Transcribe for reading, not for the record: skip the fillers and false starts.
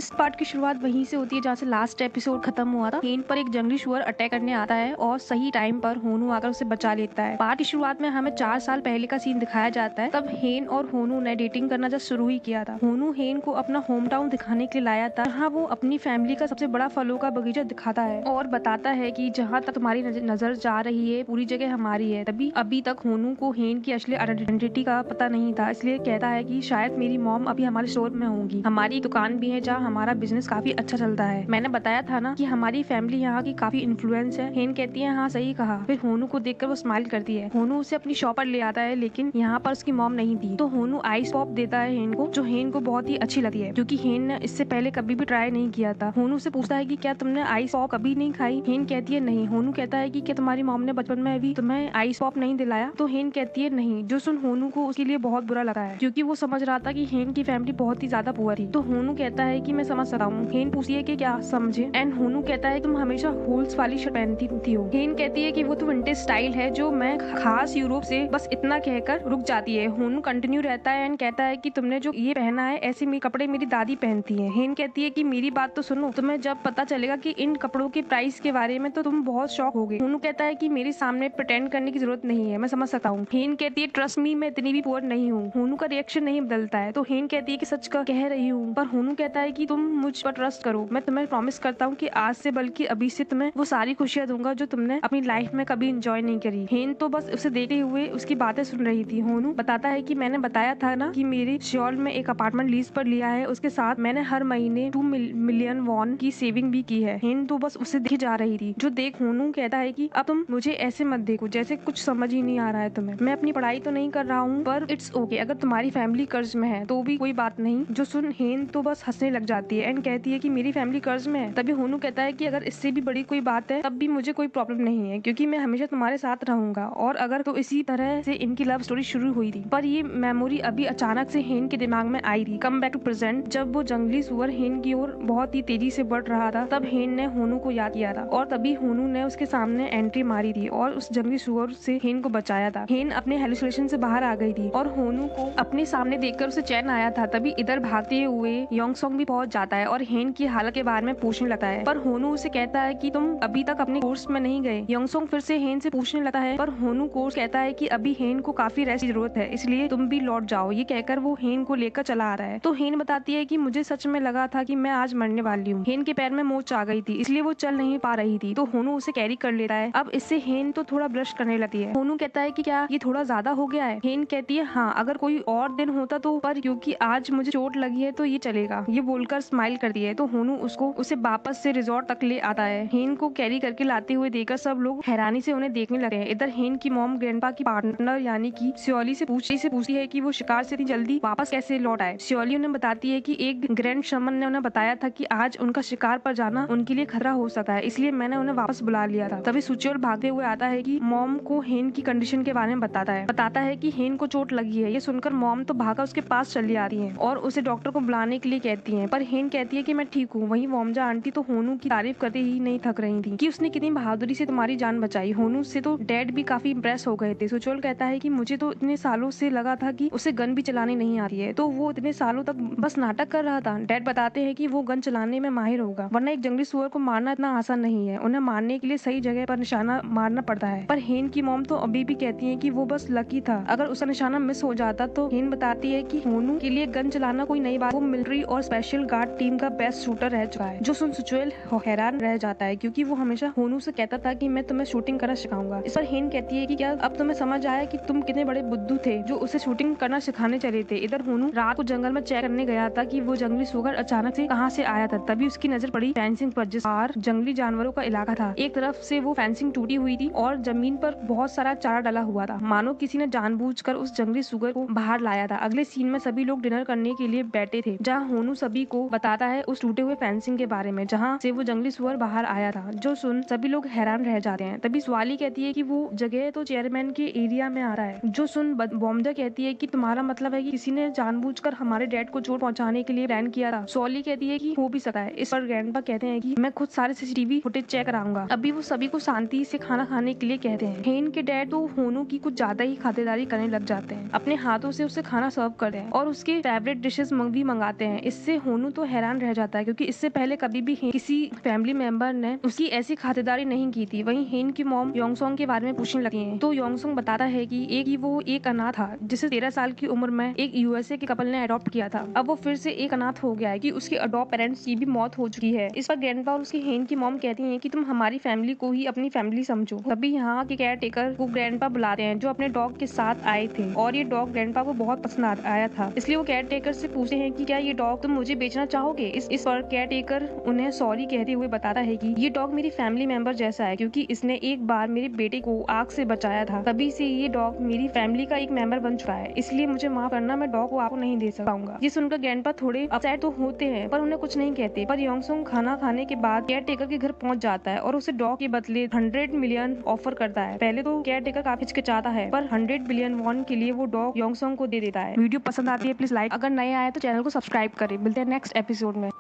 इस पार्ट की शुरुआत वहीं से होती है जहाँ से लास्ट एपिसोड खत्म हुआ था। हेन पर एक जंगली शुअर अटैक करने आता है और सही टाइम पर होनू आकर उसे बचा लेता है। पार्ट की शुरुआत में हमें 4 साल पहले का सीन दिखाया जाता है। तब हेन और होनू ने डेटिंग करना जब शुरू ही किया था। होनू हेन को अपना होम टाउन दिखाने के लिए लाया था, जहाँ वो अपनी फैमिली का सबसे बड़ा फलों का बगीचा दिखाता है और बताता है कि जहाँ तक तुम्हारी नजर जा रही है पूरी जगह हमारी है। तभी अभी तक होनू को हेन की असली आइडेंटिटी का पता नहीं था, इसलिए कहता है कि शायद मेरी मॉम अभी हमारे स्टोर में होंगी। हमारी दुकान भी है जहाँ हमारा बिजनेस काफी अच्छा चलता है। मैंने बताया था ना कि हमारी फैमिली यहाँ की काफी इन्फ्लुएंस है। हेन कहती है हाँ सही कहा। फिर होनू को देखकर वो स्माइल करती है। होनू उसे अपनी शॉप पर ले आता है, लेकिन यहाँ पर उसकी मॉम नहीं थी। तो होनू आइस पॉप देता है हेन को, जो हेन को बहुत ही अच्छी लगती है क्योंकि हेन ने इससे पहले कभी भी ट्राई नहीं किया था। होनू से पूछता है कि क्या तुमने आइस पॉप कभी नहीं खाई? हेन कहती है नहीं। होनू कहता है कि क्या तुम्हारी मॉम ने बचपन में भी तुम्हें आइस पॉप नहीं दिलाया? तो हेन कहती है नहीं, जो सुन होनू को उसके लिए बहुत बुरा लगा है क्योंकि वो समझ रहा था कि हेन की फैमिली बहुत ही ज्यादा पुअर थी। तो होनू कहता है कि मैं समझ सकता हूँ। हेन पूछती है कि क्या समझे? एंड होनू कहता है तुम हमेशा होल्स वाली शर्ट पहनती थी हो। हेन कहती है कि वो तो विंटेज स्टाइल है जो मैं खास यूरोप से, बस इतना कहकर रुक जाती है। होनू कंटिन्यू रहता है एंड कहता है कि तुमने जो ये पहना है ऐसे कपड़े मेरी दादी पहनती है। हेन कहती है कि मेरी बात तो सुनो, तुम्हें जब पता चलेगा कि इन कपड़ों के प्राइस के बारे में तो तुम बहुत शॉक होगे। होनू कहता है कि मेरे सामने प्रिटेंड करने की जरूरत नहीं है, मैं समझ सकता हूँ। हेन कहती है ट्रस्ट मी, मैं इतनी भी पुअर नहीं हूँ। होनू का रिएक्शन नहीं बदलता है। तो हेन कहती है कि सच का कह रही हूँ, पर होनू कहता है कि तुम मुझ पर ट्रस्ट करो, मैं तुम्हें प्रॉमिस करता हूँ कि आज से बल्कि अभी से तुम्हें वो सारी खुशियां दूंगा जो तुमने अपनी लाइफ में कभी एंजॉय नहीं करी। हेन तो बस उसे देखते हुए उसकी बातें सुन रही थी। होनू बताता है कि मैंने बताया था ना कि मेरे श्योल में एक अपार्टमेंट लीज पर लिया है, उसके साथ मैंने हर महीने 2 मिलियन वॉन की सेविंग भी की है। हेन तो बस उसे देखी जा रही थी। जो देख होनू कहता है कि अब तुम मुझे ऐसे मत देखो जैसे कुछ समझ ही नहीं आ रहा है तुम्हें। मैं अपनी पढ़ाई तो नहीं कर रहा हूँ, पर इट्स ओके, अगर तुम्हारी फैमिली कर्ज में है तो भी कोई बात नहीं। जो सुन हेन तो बस हंसने लग जाती है एंड कहती है कि मेरी फैमिली कर्ज में है। तभी होनू कहता है कि अगर इससे भी बड़ी कोई बात है तब भी मुझे कोई प्रॉब्लम नहीं है क्योंकि मैं हमेशा तुम्हारे साथ रहूंगा। और अगर तो इसी तरह से इनकी लव स्टोरी शुरू हुई थी, पर ये मेमोरी अभी अचानक से हेन के दिमाग में आई थी। कम बैक टू प्रेजेंट, जब वो जंगली सुअर हेन की ओर बहुत ही तेजी से बढ़ रहा था, तब हेन ने होनू को याद किया था और तभी होनू ने उसके सामने एंट्री मारी थी और उस जंगली सुअर से हेन को बचाया था। हेन अपने हेलुसिनेशन से बाहर आ गई थी और होनू को अपने सामने देखकर उसे चैन आया था। तभी इधर भागते हुए योंगसोंग भी पहुंच जाता है और हेन की हालत के बारे में पूछने लगता है, पर होनू उसे कहता है कि तुम अभी तक अपने कोर्स में नहीं गए। योंगसोंग फिर से हेन से पूछने लगता है, पर होनू कोर्स कहता है कि अभी हेन को काफी रेस्ट की जरूरत है, इसलिए तुम भी लौट जाओ। ये कहकर वो हेन को लेकर चला आ रहा है। तो हेन बताती है कि मुझे सच में लगा था कि मैं आज मरने वाली हूँ। हेन के पैर में मोच आ गई थी, इसलिए वो चल नहीं पा रही थी। तो होनू उसे कैरी कर लेता है। अब इससे हेन तो थोड़ा ब्रश करने लगती है। होनू कहता है कि क्या ये थोड़ा ज्यादा हो गया है? हेन कहती है हाँ, अगर कोई और दिन होता तो, पर क्योंकि आज मुझे चोट लगी है तो ये चलेगा। ये बोलकर स्माइल करती है। तो होनू उसे वापस से रिजॉर्ट तक ले आता है। हेन को कैरी करके लाते हुए देखकर सब लोग हैरानी से उन्हें देखने लगे हैं। इधर हेन की मॉम ग्रैंडपा की पार्टनर यानी कि श्योली से पूछती है कि वो शिकार से इतनी जल्दी वापस कैसे लौट आए। श्योली उन्हें बताती है कि एक ग्रैंड शमन ने उन्हें बताया था कि आज उनका शिकार पर जाना उनके लिए खतरा हो सकता है, इसलिए मैंने उन्हें वापस बुला लिया था। तभी सुचोल भागते हुए आता है कि मॉम को हेन की कंडीशन के बारे में बताता है कि हेन को चोट लगी है। ये सुनकर मॉम तो भागा उसके पास चली आती है और उसे डॉक्टर को बुलाने के लिए कहती है, पर हेन कहती है कि मैं ठीक हूँ। वहीं वॉमजा आंटी तो होनू की तारीफ करते ही नहीं थक रही थी कि उसने कितनी बहादुरी से तुम्हारी जान बचाई। होनू से तो डैड भी काफी इम्प्रेस हो गए थे। सुचोल कहता है कि मुझे तो इतने सालों से लगा था कि उसे गन भी चलानी नहीं आती है, तो वो इतने सालों तक बस नाटक कर रहा था। डैड बताते हैं कि वो गन चलाने में माहिर होगा, वरना एक जंगली सुअर को मारना इतना आसान नहीं है। उन्हें मारने के लिए सही जगह पर निशाना मारना पड़ता है। पर हेन की मॉम तो अभी भी कहती है कि वो बस लकी था, अगर उसका निशाना मिस हो जाता। तो हेन बताती है कि होनू के लिए गन चलाना कोई नई बात, वो मिलिट्री और स्पेशल गार्ड टीम का बेस्ट शूटर रह चुका है। जो सुन सुचुएल हैरान रह जाता है क्योंकि वो हमेशा होनू से कहता था कि मैं तुम्हें शूटिंग करना सिखाऊंगा। इस पर हेन कहती है कि क्या अब तुम्हें समझ आया कि तुम कितने बड़े बुद्धू थे जो उसे शूटिंग करना सिखाने चले थे। इधर होनू रात को जंगल में चेक करने गया था कि वो जंगली सुअर अचानक से कहां से आया था। तभी उसकी नजर पड़ी फेंसिंग पर, जिस पार जंगली जानवरों का इलाका था। एक तरफ से वो फेंसिंग टूटी हुई थी और जमीन पर बहुत सारा चारा डला हुआ था, मानो किसी ने जानबूझकर उस जंगली सुअर को बाहर लाया था। अगले सीन में सभी लोग डिनर करने के लिए बैठे थे, जहाँ होनू सभी को बताता है उस टूटे हुए फेंसिंग के बारे में जहाँ से वो जंगली सुअर बाहर आया था। जो सुन सभी लोग हैरान रह जाते हैं। तभी स्वाली कहती है कि वो जगह तो चेयरमैन के एरिया में आ रहा है। जो सुन बॉम्जा कहती है कि तुम्हारा मतलब है कि किसी ने जानबूझकर हमारे डैड को चोट पहुंचाने के लिए प्लान किया था। स्वाली कहती है कि हो भी सकता है। इस पर ग्रैंडपा कहते हैं कि मैं खुद सारे सीसीटीवी फुटेज चेक कराऊंगा। अभी वो सभी को शांति से खाना खाने के लिए कहते हैं। हेन के डैड तो होनू की कुछ ज्यादा ही खातिरदारी करने लग जाते हैं, अपने हाथों से उसे खाना सर्व करते हैं और उसके फेवरेट डिशेस भी मंगाते हैं। इससे होनू होनू तो हैरान रह जाता है क्योंकि इससे पहले कभी भी किसी फैमिली मेंबर ने उसकी ऐसी खातिरदारी नहीं की थी। वहीं हेन की मॉम योंगसोंग के बारे में पूछने लगती है तो योंगसोंग बताता है कि वो एक अनाथ था जिसे 13 साल की उम्र में एक यूएसए के कपल ने अडॉप्ट किया था। अब वो फिर से एक अनाथ हो गया है कि उसके अडॉप्ट पेरेंट्स की भी मौत हो चुकी है। इस पर ग्रैंडपा और उसकी हेन की मॉम कहती है कि तुम हमारी फैमिली को ही अपनी फैमिली समझो। तभी यहाँ के केयर टेकर को ग्रैंडपा बुलाते हैं जो अपने डॉग के साथ आए थे और ये डॉग ग्रैंडपा को बहुत पसंद आया था। इसलिए वो केयर टेकर से पूछते हैं कि क्या ये डॉग तुम मुझे बेचना चाहोगे। इस पर केयर टेकर उन्हें सॉरी कहते हुए बताता है कि ये डॉग मेरी फैमिली मेंबर जैसा है क्योंकि इसने एक बार मेरे बेटे को आग से बचाया था। तभी से ये डॉग मेरी फैमिली का एक मेंबर बन चुका है, इसलिए मुझे माफ करना, मैं डॉग को आपको नहीं दे पाऊंगा। ये सुनकर ग्रैंडपा थोड़े अपसेट तो होते हैं पर उन्हें कुछ नहीं कहते। पर योंगसोंग खाना खाने के बाद केयर टेकर के घर पहुंच जाता है और उसे डॉग के बदले 100 मिलियन ऑफर करता है। पहले तो केयर टेकर काफी हिचकिचाता है पर 100 बिलियन वॉन के लिए वो डॉग योंगसोंग को दे देता है। वीडियो पसंद आती है प्लीज लाइक, अगर नए आए तो चैनल को सब्सक्राइब करें। मिलते हैं नेक्स्ट एपिसोड में।